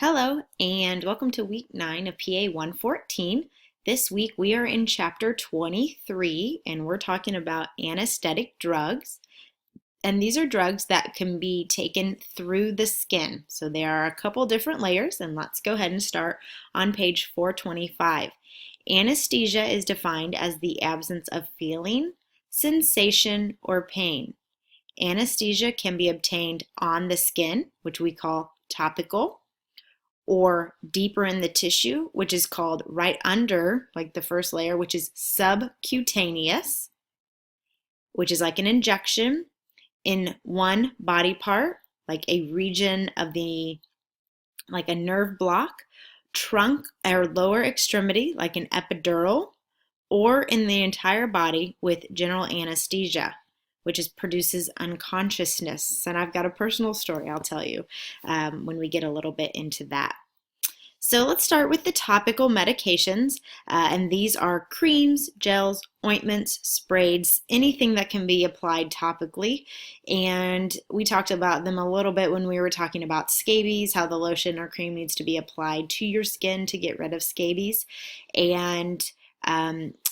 Hello, and welcome to week 9 of PA114. This week we are in chapter 23, and we're talking about anesthetic drugs. And these are drugs that can be taken through the skin. So there are a couple different layers, and let's go ahead and start on page 425. Anesthesia is defined as the absence of feeling, sensation, or pain. Anesthesia can be obtained on the skin, which we call topical, or deeper in the tissue, which is called right under, like the first layer, which is subcutaneous, which is like an injection in one body part, like a region of like a nerve block, trunk or lower extremity, like an epidural, or in the entire body with general anesthesia, which produces unconsciousness. And I've got a personal story I'll tell you when we get a little bit into that. So let's start with the topical medications, and these are creams, gels, ointments, sprays, anything that can be applied topically. And we talked about them a little bit when we were talking about scabies, how the lotion or cream needs to be applied to your skin to get rid of scabies. And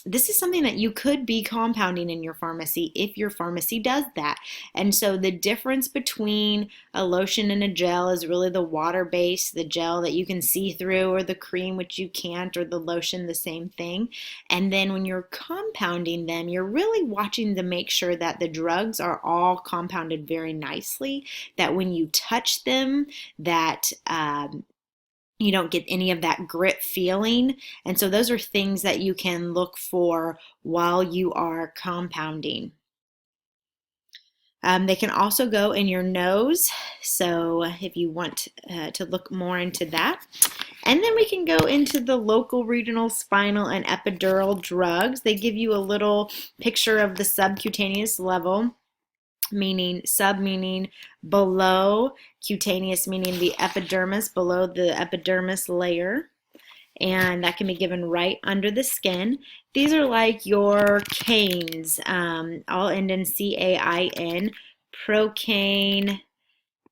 this is something that you could be compounding in your pharmacy if your pharmacy does that. And so the difference between a lotion and a gel is really the water base, the gel that you can see through, or the cream which you can't, or the lotion, the same thing. And then when you're compounding them, you're really watching to make sure that the drugs are all compounded very nicely, that when you touch them, that you don't get any of that grit feeling. And so those are things that you can look for while you are compounding. They can also go in your nose, so if you want to look more into that. And then we can go into the local, regional, spinal, and epidural drugs. They give you a little picture of the subcutaneous level, meaning sub meaning below, cutaneous meaning the epidermis, below the epidermis layer, and that can be given right under the skin. These are like your canes, all end in CAIN, procaine,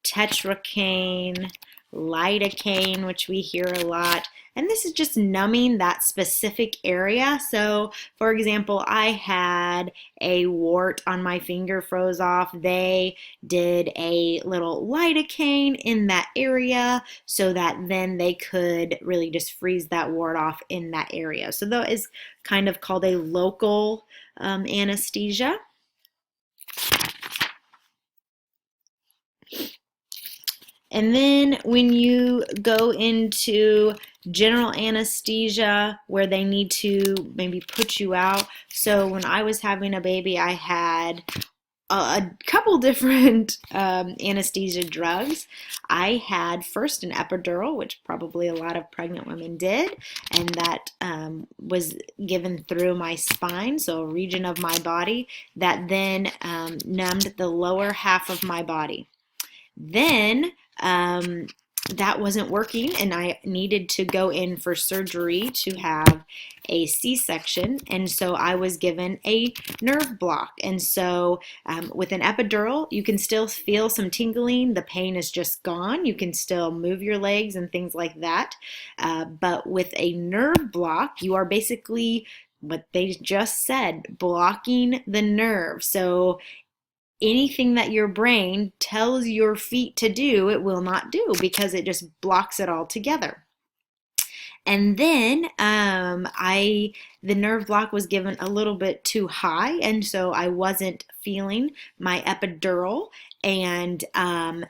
tetracaine, lidocaine, which we hear a lot. And this is just numbing that specific area. So, for example, I had a wart on my finger, froze off. They did a little lidocaine in that area so that then they could really just freeze that wart off in that area. So that is kind of called a local anesthesia. And then when you go into general anesthesia where they need to maybe put you out. So when I was having a baby, I had a couple different anesthesia drugs. I had first an epidural, which probably a lot of pregnant women did, and that was given through my spine, so a region of my body that then numbed the lower half of my body. Then that wasn't working, and I needed to go in for surgery to have a C-section, and so I was given a nerve block. And so with an epidural, you can still feel some tingling. The pain is just gone. You can still move your legs and things like that. But with a nerve block, you are basically what they just said, blocking the nerve. So anything that your brain tells your feet to do, it will not do because it just blocks it all together. And then the nerve block was given a little bit too high, and so I wasn't feeling my epidural, and I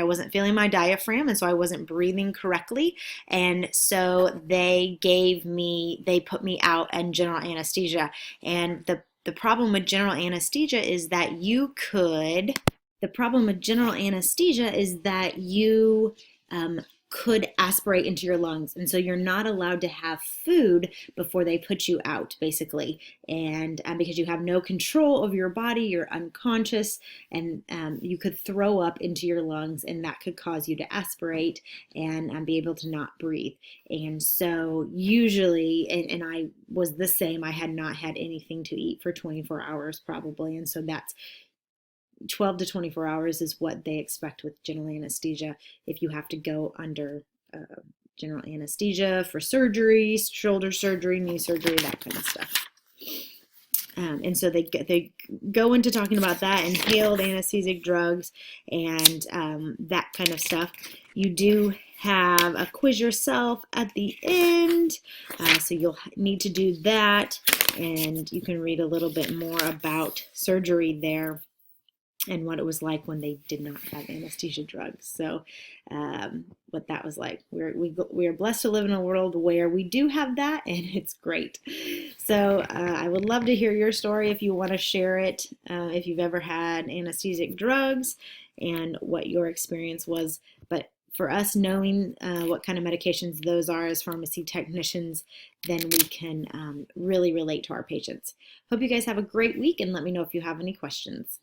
wasn't feeling my diaphragm, and so I wasn't breathing correctly, and so they put me out in general anesthesia. And the problem with general anesthesia is that you could aspirate into your lungs, and so you're not allowed to have food before they put you out, basically, and because you have no control over your body, you're unconscious, and you could throw up into your lungs, and that could cause you to aspirate and be able to not breathe. And so usually, and I was the same, I had not had anything to eat for 24 hours probably, and so that's 12 to 24 hours is what they expect with general anesthesia if you have to go under general anesthesia for surgery, shoulder surgery, knee surgery, that kind of stuff. And so they go into talking about that, inhaled anesthetic drugs, and that kind of stuff. You do have a quiz yourself at the end, so you'll need to do that, and you can read a little bit more about surgery there and what it was like when they did not have anesthesia drugs. So what that was like. We are blessed to live in a world where we do have that, and it's great. So I would love to hear your story if you want to share it, if you've ever had anesthetic drugs and what your experience was. But for us, knowing what kind of medications those are as pharmacy technicians, then we can really relate to our patients. Hope you guys have a great week, and let me know if you have any questions.